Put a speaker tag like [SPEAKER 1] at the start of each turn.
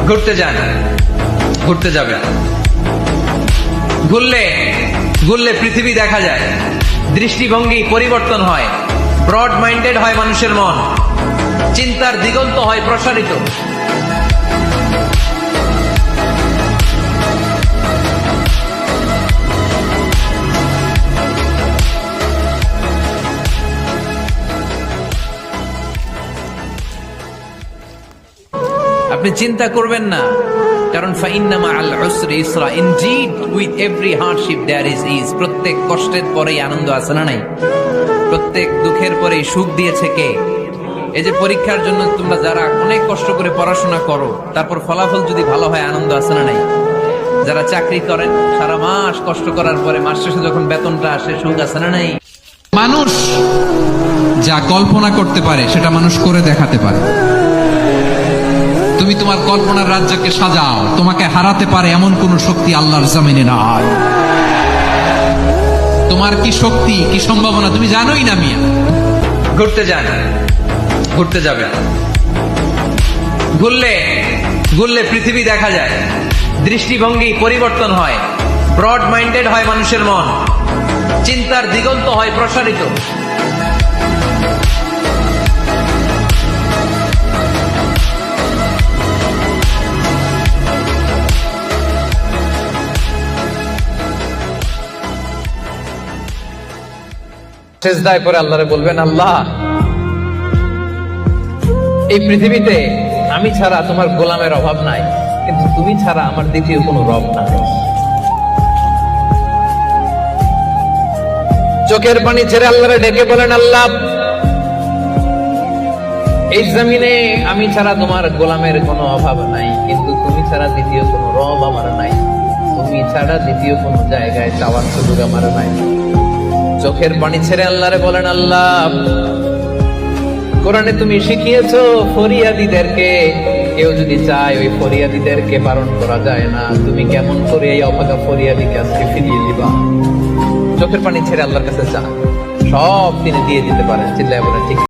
[SPEAKER 1] ঘুরতে যান, ঘুরতে যাবেন। ঘুরলে পৃথিবী দেখা যায়, দৃষ্টিভঙ্গি পরিবর্তন হয়, ব্রড মাইন্ডেড হয় মানুষের মন, চিন্তার দিগন্ত হয় প্রসারিত। আপনি চিন্তা করবেন না, কারণ ফাইন্না মাআল উসরি ইসরা, indeed with every hardship there is ease. প্রত্যেক কষ্টের পরেই আনন্দ আছে না নাই? প্রত্যেক দুঃখের পরেই সুখ দিয়েছে কে? এই যে পরীক্ষার জন্য তোমরা যারা অনেক কষ্ট করে পড়াশোনা করো, তারপর ফলাফল যদি ভালো হয়, আনন্দ আছে না নাই? যারা চাকরি করেন, সারা মাস কষ্ট করার পরে মাস শেষে যখন বেতনটা আসে, সুখ আছে না নাই?
[SPEAKER 2] মানুষ যা কল্পনা করতে পারে সেটা মানুষ করে দেখাতে পারে। তুমি তোমার কল্পনার রাজ্যকে সাজাও, তোমাকে হারাতে পারে এমন কোন শক্তি আল্লাহর জমিনে নাই। তোমার কি শক্তি, কি সম্ভাবনা তুমি জানোই না মিয়া।
[SPEAKER 1] ঘুরতে যান, ঘুরতে যাবেন। ঘুরলে পৃথিবী দেখা যায়, দৃষ্টিভঙ্গি পরিবর্তন হয়, ব্রড মাইন্ডেড হয় মানুষের মন, চিন্তার দিগন্ত হয় প্রসারিত। সেজদায় পরে আল্লাহরে বলবেন, আল্লাহ, এই পৃথিবীতে আমি ছাড়া তোমার গোলামের অভাব নাই, কিন্তু তুমি ছাড়া আমার দ্বিতীয় কোনো রব নাই। চোখের পানি ছেড়ে আল্লাহরে ডেকে বলেন, আল্লাহ, এই জমিনে আমি ছাড়া তোমার গোলামের কোনো অভাব নাই, কিন্তু তুমি ছাড়া দ্বিতীয় কোনো রব আমার নাই। তুমি ছাড়া দ্বিতীয় কোনো জায়গায় চাওয়ার সুযোগ আমার নাই। চোখের পানি ছেড়ে আল্লাহরে বলেন, আল্লাহ, কোরআনে তুমি শিখিয়েছো ফরিয়াদীদেরকে কেউ যদি চায় ওই ফরিয়াদীদেরকে বারণ করা যায় না। তুমি কেমন করে এই অভাগা ফরিয়াদীকে আজকে ফিরিয়ে দিবা? চোখের পানি ছেড়ে আল্লাহর কাছে চান, সব তিনি দিয়ে দিতে পারেন। চিল্লায় বলেন ঠিক।